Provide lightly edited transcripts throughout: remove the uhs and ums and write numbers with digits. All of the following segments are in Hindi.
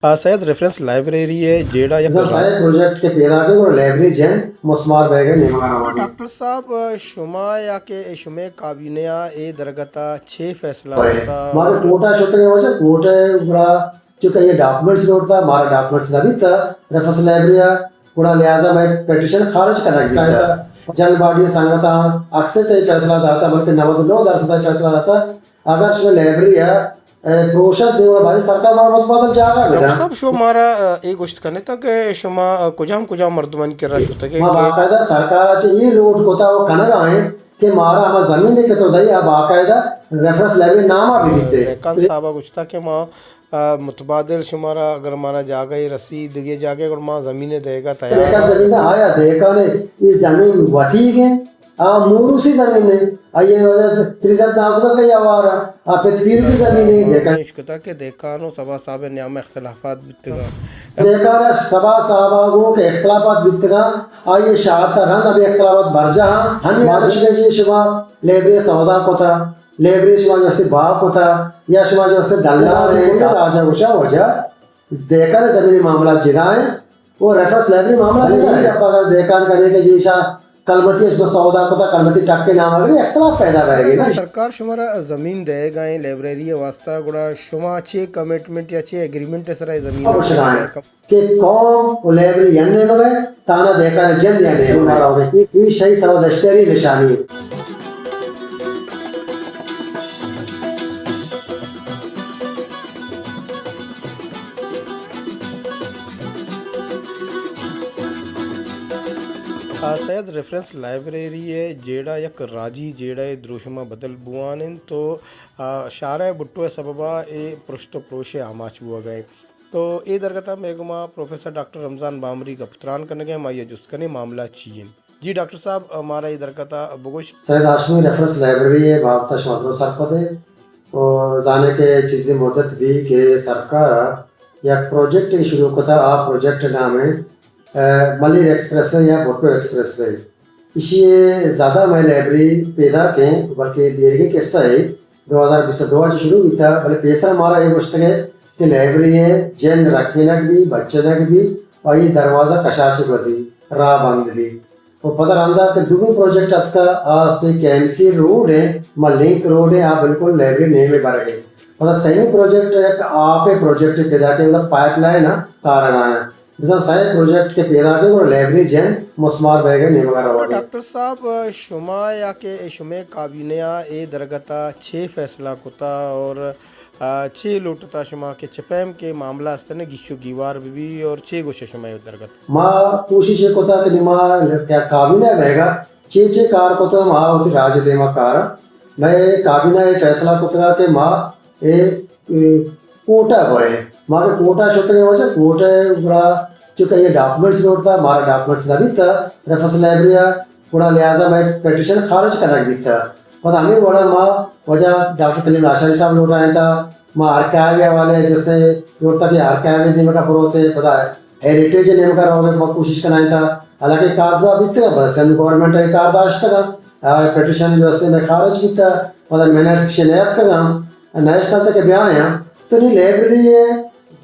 शायद रेफरेंस लाइब्रेरी है जेड़ा या सारे प्रोजेक्ट के पेरागे और लाइब्रेरी जैन मुस्मार बैगे निमगारावादी डॉक्टर साहब शुमा या के शुमे काबिनिया ए दरगता छः फैसला और होता मारे और कोटा शोते के वजह कोटे बड़ा चूंकि ये डॉक्यूमेंट्स रोडता हमारा डॉक्यूमेंट्स लभी था रेफरेंस लाइब्रेरी बड़ा लिहाजा मैं पिटीशन खारिज करना गया जन बॉडी संगता अक्सर तय फैसला दाता बल्कि 99% फैसला दाता अगर इसमें लाइब्रेरी है प्रोशा देवड़ा भाई सरकार मार बदल जाएगा डॉक्टर बेटा साहब शो मारा एक गोष्ट करने तक शुमा कुजाम कुजाम मर्दमन के रश होता मा बाकायदा सरकाराचे ये लोट होता वो कनगा आहे की मारा आम्हा जमीन के तो दई बाकायदा रेफरेंस लाइब्रेरी नामा भी बिकते कल साहब कुछ था कि माँ मुतबादिल शुमारा अगर हमारा जागा ही रसीद ये जाके अगर माँ ज़मीनें देगा देखा तैयार जमीन का आया देखा ने ये जमीन वठी के आ मूरू सी जमीन ने आये वजह त्रिजत नाम से कई आवारा आ पीर की जमीन है देखा इश्कता के देखा नो सभा साहब न्याम इख्तलाफात बितगा देखा रे सभा साहबागों के इख्तलाफात बितगा आ ये शाहता रंग अभी इख्तलाफात बरजा हनी आदर्श जी शुमा लेबरे सौदा को था लेबरे शुमा जैसे बाप को था या शुमा जैसे दल्लाल है राजा उषा वजह देखा रे जमीनी मामला जिगाए वो रेफरेंस लाइब्रेरी मामला जिगाए अब अगर देखा करने के जीशा कलमती इसको सौदा को था कलमती टक के नाम अगर इख्तलाफ पैदा करेगी ना सरकार शुमारा जमीन देगा ये लाइब्रेरी वास्ता गुड़ा शुमा अच्छे कमिटमेंट या अच्छे एग्रीमेंट सरा जमीन कि कौन वो लाइब्रेरी यन्ने मगे ताना देखा रे जल्द यन्ने मारा होगे ये सही सवदश्तरी निशानी शायद रेफरेंस लाइब्रेरी है जेड़ा यक राजी जेड़ा द्रोशमा बदल बुआन तो शारा बुट्टो सबबा ए पृष्ठ प्रोशे आमाच हुआ गए तो ए दरगता मेगमा प्रोफेसर डॉक्टर रमज़ान बामरी का पुत्रान करने गए माया जुस्कने मामला चाहिए जी डॉक्टर साहब हमारा ये दरगता बुगुश सैयद हाशमी रेफरेंस लाइब्रेरी है बाबता शमादरो सरपदे और जाने के चीज़ें मदद भी के सरकार या प्रोजेक्ट शुरू कता आ प्रोजेक्ट नाम है मलिर एक्सप्रेस वे या भुट्टो एक्सप्रेस वे इसी ज़्यादा मैं लाइब्रेरी पैदा के बल्कि दीर्घ किस्सा है 2022 से शुरू हुई था बल्कि पैसा हमारा ये मुश्किल है कि लाइब्रेरी है जैन रखने लग भी बच्चे लग भी और ये दरवाज़ा कशाची बसी राह बंद भी वो पता रहा कि दुबई प्रोजेक्ट अतका आस्ते कैमसी रोड है मा लिंक रोड है आप बिल्कुल लाइब्रेरी नहीं में भर गई मतलब सही प्रोजेक्ट एक आप प्रोजेक्ट पैदा के मतलब पाइपलाइन है कारण आया जैसा सही प्रोजेक्ट के पैदा के और लाइब्रेरी जैन मुस्मार बैगे नहीं वगैरह डॉक्टर साहब शुमा या के शुमे काबिनिया ए दरगता छः फैसला कुता और छः लुटता शुमा के चपैम के मामला अस्तने गिशु गीवार भी और छः गोशे शुमा दरगत माँ कोशिश ये कोता कि माँ क्या काबिना बहेगा छः छः कार कोता माँ होती राज देवा कार मैं काबिना ये फैसला कोता कि माँ ए कोटा भरे माँ के कोटा शोते वजह कोटे बड़ा क्योंकि ये डॉक्यूमेंट्स रोड था हमारा डॉक्यूमेंट्स लभी था रेफरेंस लाइब्रेरी बड़ा लिहाजा मैं पिटीशन खारिज करना भी था और हमें बड़ा माँ वजह डॉक्टर कलीम आशारी साहब लौट आया था माँ आर्काइव वाले जैसे जोड़ता कि आर्काइव नेम का पुरोते पता है हेरिटेज नेम का रहोगे माँ कोशिश करना था हालांकि कारदा भी था बस गवर्नमेंट है कारदाश था पिटीशन व्यवस्था में खारिज भी था मतलब मैंने शनायत का नेशनल तक ब्याह है तो नहीं लाइब्रेरी है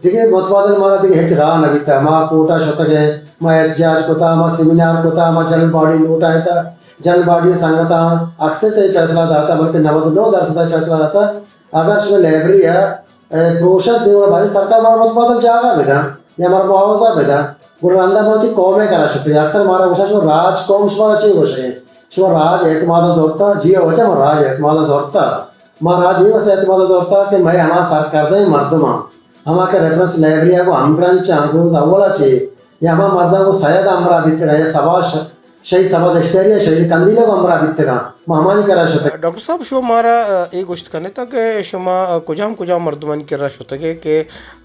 देखिए मतवादल मारा देखिए हेच रहा नबी था माँ कोटा शतक है माँ एहतजाज को था माँ सेमिनार को था माँ जनरल बॉडी नोट आया था जनरल बॉडी संगता अक्सर तय फैसला दाता बल्कि 99% फैसला दाता अगर इसमें लाइब्रेरी है प्रोशा देवड़ा भाई सरकार मारा मतवादल जाएगा बेटा या हमारा मुआवजा बेटा गुड़ अंदर बहुत ही कौमें करा सकते अक्सर हमारा उषा शो राज कौम शुमारा चाहिए उषा शो राज एतमादा जोरता जियो वजह माँ राज एतमादा जोरता माँ राज ये वैसे एतमादा जोरता कि मैं हमारा सरकार दे मर्दमा हमारे रेफरेंस लाइब्रेरी को अमरान चाहूँ अव्वला चाहिए या हमारा मर्दा को सैयद अमरा बितगा या सभा शहीद सभा दश्तरिया शहीद कंदीले को अमरा बितगा महामानी करा शतक डॉक्टर साहब शो हमारा एक गोश्त करने तक शुमा कुजाम कुजाम मर्दमन के रश होता है कि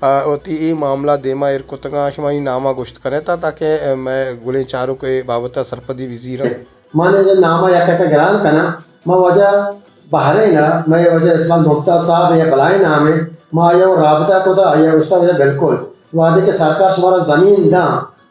होती ये मामला देमा एर को तंगा शुमानी नामा गोश्त करे था ताकि मैं गुले चारों के बाबत सरपदी वजीर माने जो नामा या का ग्राम का ना मैं वजह बाहर ना मैं वजह इस्लाम मुफ्ता साहब या बलाए नाम है माँ या राबता को था या उसका वजह बिल्कुल वादे के सरकार हमारा जमीन दा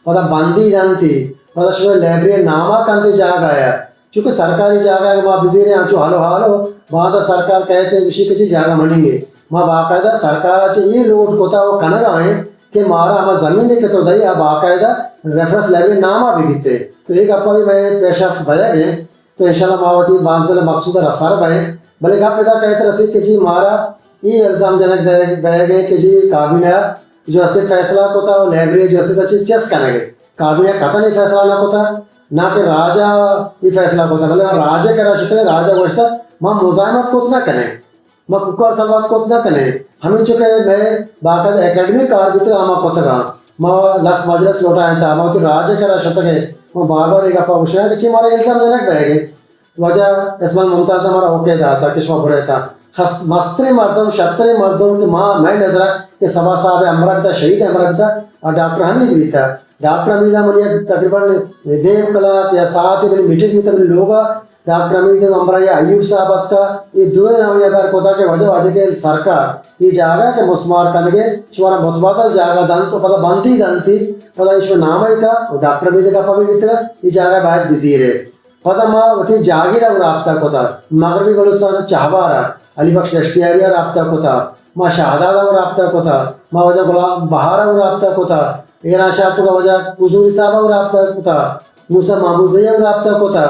पता बंदी दान थी पता शुरू लाइब्रेरी नामा कंते जा गया चूंकि सरकारी जगह माँ वजीर हैं जो हालो हालो वहाँ तो सरकार कहते हैं उसी की जगह मनेंगे माँ बाकायदा सरकार अच्छे ये लोट होता वो कनगा है कि मारा हम ज़मीन के तो दही अब बाकायदा रेफरेंस लाइब्रेरी नामा भी बीते तो एक अपा भी मैं पेशा भया गए तो इंशाल्लाह मावती बांसल मकसूद रसार भय भले का पैदा कहते रसी कि जी मारा ये इल्ज़ाम जनक बह गए कि जी काबिना जो ऐसे फैसला को था लाइब्रेरी जो ऐसे चेस करेंगे काबिना कथा नहीं फैसला ना को था ना कि राजा ये फैसला को था भले राजा करा चुके राजा गोश्ता माँ मुजामत को ना करें मैं कुकर सलवात को ना करें हमें चुके मैं बाकायदा एकेडमिक कार भी तो आमा को था मैं लस मजलस लौटा आया था मैं तो राजा करा चुके मैं बार बार एक अपा पूछ रहा कि हमारा इल्ज़ाम जनक बह गए वजह इसमाइल मुमताज़ हमारा ओके था किस्मा बुरे था मस्तरे मर्दों शतरे मर्दों के माँ मैं नजरा कि सभा साहब अमरक था शहीद अमरक था और डॉक्टर हमीद भी था डॉक्टर हमीद मुझे तकरीबन देव कला या साथ ही मीटिंग में तब लोग डॉक्टर हमीद अमरा या अयूब साहब का ये दो नाम या बार कोता के वजह वादे के सरकार ये जागा के मुस्मार करने शुमारा मुतबादल जागा दान तो पता बनती जानती पता इसमें नाम ही का डॉक्टर हमीद का पवी भी था ये जागा बहुत बिजी है पता माँ वती जागीरा राब्ता को था मगरबी बलूचिस्तान चाहबारा अली बख्श लश्तियारिया राब्ता को था माँ शहादादा राब्ता को था माँ वजह गुलाम बहारा राब्ता को था एरा शाह का वजह हुजूरी साहब राब्ता को था मूसा महबूजिया राब्ता को था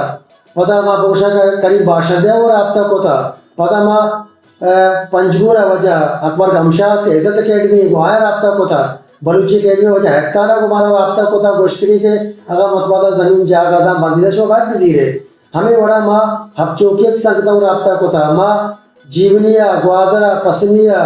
पता माँ बोशा का करीब बाशदिया राब्ता को था पता माँ पंजगूरा वजह अकबर गमशाद के इज़्ज़त अकेडमी गुहाया राब्ता को था बलूची अकेडमी वजह हेक्टारा को हमारा राब्ता को था गोश्तरी के अगर मतबादा ज़मीन जागा दाम बंदिश में बात बिजी रहे हमें बड़ा माँ हब चौकियत सकता राब्ता को था माँ जीवनिया ग्वादरा पसनिया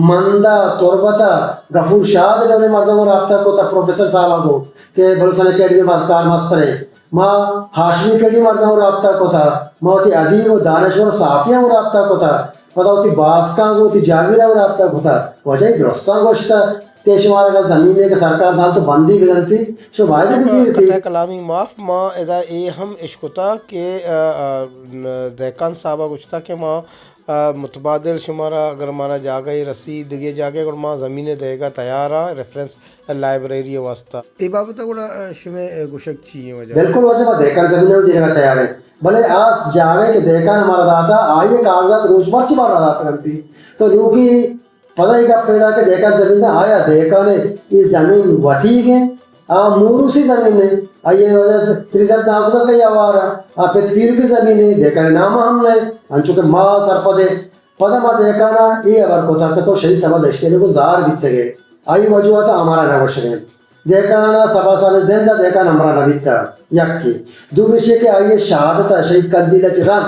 मंदा तुरबता गफूर शाह डोने मर्दों को राब्ता को था प्रोफेसर साहब को के बलूचिस्तान अकेडमी मस्कार मस्तर माँ हाशमी अकेडमी मर्दों को राब्ता को था माँ होती अदीब व दानश्वर साफिया को राब्ता को था पता होती बासका को होती जागीरा को राब्ता को था वजह दुरुस्ता गोश्ता के शुमार का ज़मीन के सरकार दान तो बंदी बिदनती शो वायदे भी थी कलामी माफ माँ एदा ए हम इश्कुता के देकान साहबा गुश्ता के माँ मुतबादिल शुमारा अगर हमारा जागा ही रसीद दिए जागे अगर माँ ज़मीन देगा तैयार है रेफरेंस लाइब्रेरी वास्ता ये बाबत కూడా शुमे गुशक चाहिए वजह बिल्कुल वजह मैं देकर ज़मीन देगा तैयार है भले आज जागे के देखा हमारा दाता आइए कागजात रोजमर्च मारा दाता करती तो क्योंकि पता ही कब पैदा के देखा जमीन आया देखा ने ये जमीन वती है मूरू सी जमीन है आइए वजह त्रिजत नागुजत का यावार आ पृथ्वी की जमीन है देखा नाम हमने अंचु के माँ सरपदे पदा माँ देखा ना ये अगर को था तो शहीद सभा दशके को जार बीतते गए आई वजह था हमारा नवशरे देखा ना सभा साहब जिंदा देखा हमारा नबीता यक्की दूसरे के आइए शहादत शहीद कंदील रन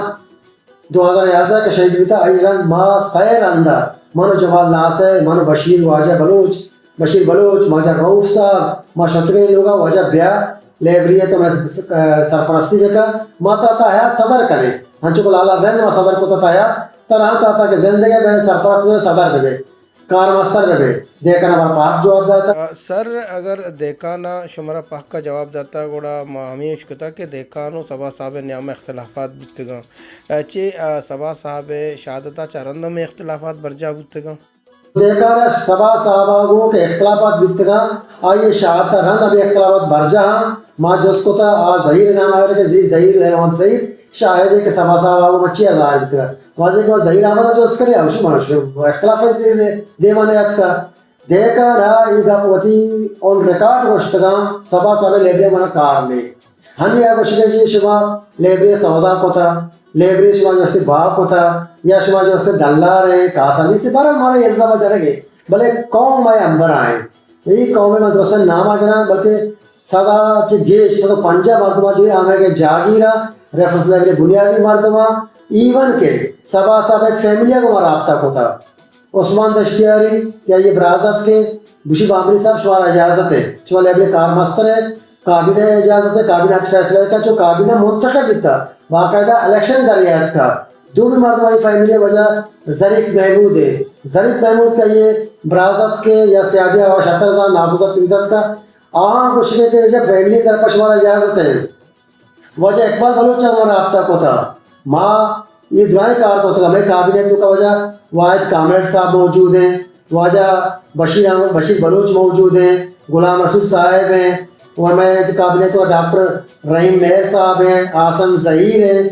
2011 का शहीद भी था आई रन माँ सैर अंदा मानो जमाल नासर मानो बशीर वाजा बलोच बशीर बलोच माजा रऊफ साहब माँ शतगनी लोगा वाजा ब्या लाइब्रेरी तो मैं सरपरस्ती में का माता था हयात सदर करे हंचो को लाला रन मा सदर को था हयात तरह था कि जिंदगी में सरपरस्त में सदर में कार मास्टर में देखा ना पाक जवाब दाता सर अगर देखा ना शुमारा पाक का जवाब दाता गोड़ा हमें कता के देखा नो सभा साहब न्याम इख्तलाफात बितगा चे सभा साहब शहादता चरंद में इख्तलाफात बरजा बितगा देखा ना सभा साहबागों के इख्तलाफात बितगा आइए शहादता रंग अभी इख्तलाफात बरजा माँ जोसको था आ जहीर नाम आगे के जी जहीर रहमान जहीर शायद के सभा साहबागों में 6000 बितगा वाजे के जहीर अहमद जो उसके लिए अवश्य मनुष्य इख्तलाफात दे माने का देखा रहा ये गपवती ऑन रिकॉर्ड गोश्तगाम सभा साहब लेबरे मना कार में हम या गोश्ते जी शुमा लेबरे सौदा को था लेबरे शुमा जो से बाप को था या शुमा जो से दल्लार है कासानी से बार हमारे इल्जाम जरेंगे भले कौम में अंबर आए यही कौम में मदरसा नाम आ गया बल्कि सदा च गेश सदा पंजाब मर्दमा जी हमें के जागीरा रेफरेंस लाइब्रेरी बुनियादी मर्दमा इवन के सभा साहब फैमिलिया को राब्ता को था उस्मान दश्तियारी या ये बराजत के बुशी बामरी साहब शुमारा इजाज़त है शुमार लाइब्रेरी कार मस्तर है काबिना इजाज़त है काबिना फैसले का जो काबिना मुंतखब भी था बाकायदा इलेक्शन जरियात का दो भी मर्दमाई फैमिली वजह ज़रीक महमूद है ज़रीक महमूद का ये बराजत के या सियादिया और शतरजा नागुजत इज़्ज़त का गुशरे के जब फैमिली तरफ शुमारा इजाज़त है वजह इकबाल बलूच हमारा राब्ता को था माँ ये दुआएं कार को था हमें काबिनेत का वजह वाहिद कामरेड साहब मौजूद हैं वजह बशीर बलूच मौजूद हैं गुलाम रसूल साहब हैं और हमें काबिनेत का डॉक्टर रहीम मेहर साहब हैं आसम ज़हीर हैं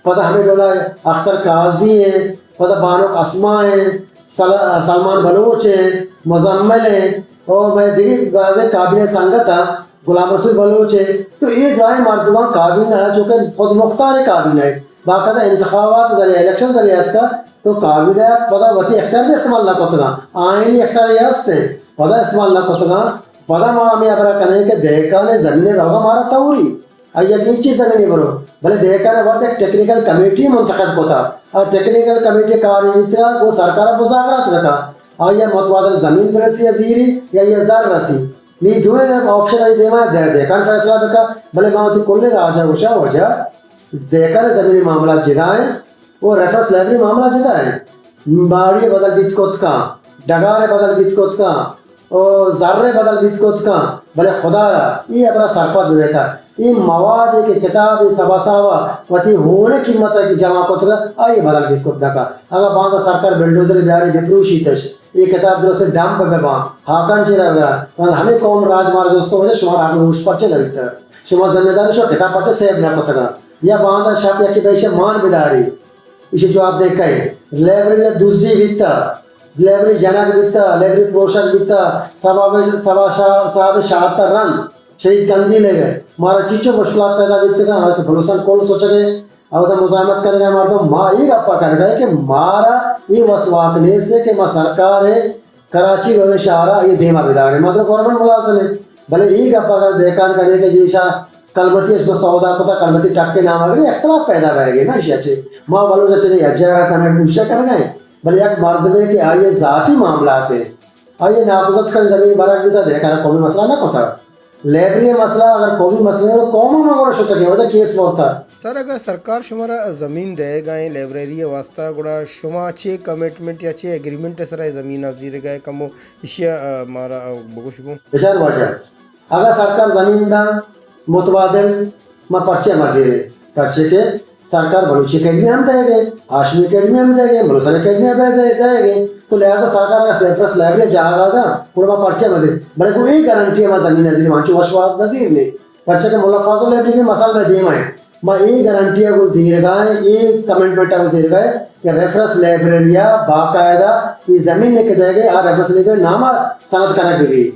पता हमें डोला अख्तर काजी हैं पता बानो असमा हैं सलमान बलूच हैं मुजम्मल हैं और मैं देखी बाज़ काबिने संगत था गुलाम रसूल बलोच है। तो ये जाए मरदमा काबिना है जो कि खुद मुख्तार काबिना है, बाकायदा इंतखाबात जरिए इलेक्शन जरियात का। तो काबिना पदा वती अख्तियार भी इस्तेमाल ना कोतगा, आईनी अख्तियार यास्ते पदा इस्तेमाल ना कोतगा। पदा माँ हमें अपना कने के देखा ने ज़मीन रहोगा मारा ताऊरी अय्या एक चीज़ ज़मीन बरो भले देखा ने बहुत एक टेक्निकल कमेटी मुंतखब को था और टेक्निकल कमेटी कार्यविता वो सरकार मुज़ाकरात रखा आया मतवादल ज़मीन पर रसी अजीरी या ये ज़र रसी नी दो ऑप्शन आई देवा देखा फैसला रखा भले मावती कुल्ले राजा उषा हो जा देखा ने ज़मीनी मामला जिदा है वो रेफरेंस लाइब्रेरी मामला जिदा है बाड़ी बदल बीत कोत का डगारे बदल बीत कोत का और ज़र्रे बदल बीत कोत का भले खुदा ये अपना सरपद हुए था ये मवाद के किताब सबासावा वती होने कीमत की जमा कोतरा आइए बदल बीत कोत का अगर बांधा सरकार बिल्डोजर बिहारी विप्रूशी तश ये किताब जो से डैम पे बा हाकन चिरा हुआ हमें कौन राजमार्ग दोस्तों वजह शुमार आगे उस परचे लगता है शुमार जिम्मेदारी शो किताब परचे सेव ना कोतगा या बांधा शाप या की बैशे मान बिदारी इसे जो आप देखा है लाइब्रेरी दूसरी वित्ता लाइब्रेरी जनक वित्ता लाइब्रेरी पोषक वित्ता सभा शाहता रंग शहीद कंदी ले गए मारा चीचो मुश्किलात पैदा वित्त का भरोसा कौन सोच गए अवधा मुजामत करेगा मार तो माँ ये गप्पा कर गए कि मारा ये वसवाकने से कि माँ सरकार है कराची रोने शाहरा ये देमा बिदार है मतलब गवर्नमेंट मुलाजिम है भले ये गप्पा कर देखान करने के जैसा कलमती इसको सौदा पता कलमती टक्के नाम आ गए अख्तलाफ पैदा रहेगी ना इसे माँ वालों से चले अज्जा करना पूछा कर गए भले एक मर्द में कि आइए ज़ाती मामला थे आइए नापुजत कर ज़मीन बारह भी था देखा कोई मसला ना होता लाइब्रेरी मसला अगर कोई मसले हो कौन मगर हो सके वजह केस बहुत था सर अगर सरकार शुमारा ज़मीन दे गए लाइब्रेरी वास्ता गुड़ा शुमा चे कमिटमेंट या चे एग्रीमेंट सर ज़मीन अजीर गए कमो इशिया मारा बगुशगो बेचार वजह अगर सरकार ज़मीन दा मुतबादल में पर्चे मजीर पर्चे के सरकार बलूची अकेडमी हम देंगे हाशमी अकेडमी हम देंगे बलूचन अकेडमी हम देंगे तो लिहाजा सरकार का सेफ्रेस लाइब्रेरी जाएगा था पूरा पर्चे मजीर बड़े को एक गारंटी है ज़मीन नजीर वहाँ वशवाद नजीर ने पर्चे के मुलाफाजो लाइब्रेरी में मसाल में देम है मैं ये गारंटी है वो जीर गए ये कमेंटमेंट है वो जीर गए कि रेफरेंस लाइब्रेरिया बाकायदा ये ज़मीन लेके देंगे और रेफरेंस लाइब्रेरी नामा सनद करने के लिए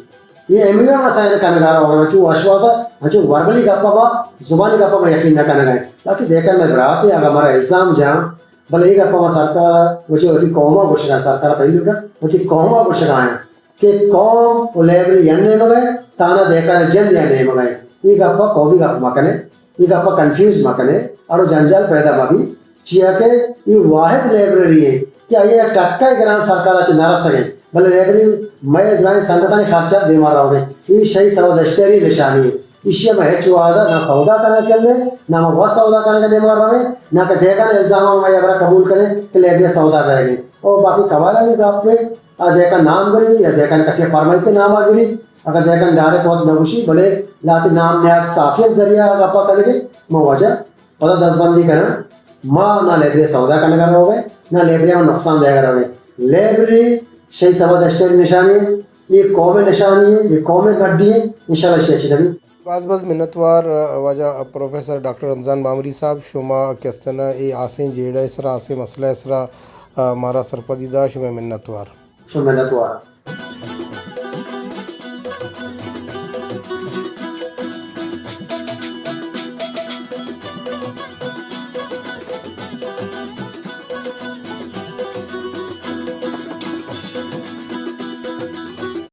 ये एमयू में साइन करने का होगा जो अशवाद जो वर्बली गप्पा बा जुबानी गप्पा में यकीन न करने गए बाकी देखा मैं बरात है अगर हमारा इल्ज़ाम जहाँ भले एक गप्पा में सरकार वो जो होती कौमा घोषणा सरकार पहली उठा होती कौमा घोषणा है कि कौम वो लाइब्रेरी अन्य में गए ताना देखा जल्द अन्य में गए ये गप्पा को भी गप्पा मकने ये गप्पा कंफ्यूज मकने और जंजाल पैदा भी चिया के ये वाहिद लाइब्रेरी है क्या ये टक्का ग्राम सरकार अच्छे नारा सके भले लाइब्रेरी मैं इजराइल संगठन खर्चा दे मारा हो गए ये सही सर्वदश्तरी निशानी है इश्य में है चुआदा ना सौदा करने के लिए ना मैं बहुत सौदा करने के लिए मार रहा है ना कि देखा ना इल्ज़ाम में अगर कबूल करें कि लाइब्रेरी सौदा करेंगे और बाकी कवाला नहीं आप पे देखा नाम गिरी या देखा किसी फरमाई के नाम आ गिरी अगर देखा डायरेक्ट बहुत नबुशी भले लाती नाम न्याय साफियत जरिया गप्पा करेंगे मैं वजह पता दसबंदी करना माँ ना लाइब्रेरी सौदा करने का रहोगे ना लाइब्रेरी में नुकसान देगा रहोगे लाइब्रेरी सही सर्वदश्तरी निशानी है ये कौमी निशानी है ये कौमी गड्डी है इंशाल्लाह शेख नबी बस मिन्नतवार वजह प्रोफेसर डॉक्टर रमज़ान बामरी साहब शुमा केस्तना ए आसें जेड़ा इसरा आसे मसला इसरा हमारा सरपदीदा शुमा मिन्नतवार शुमा मिन्नतवार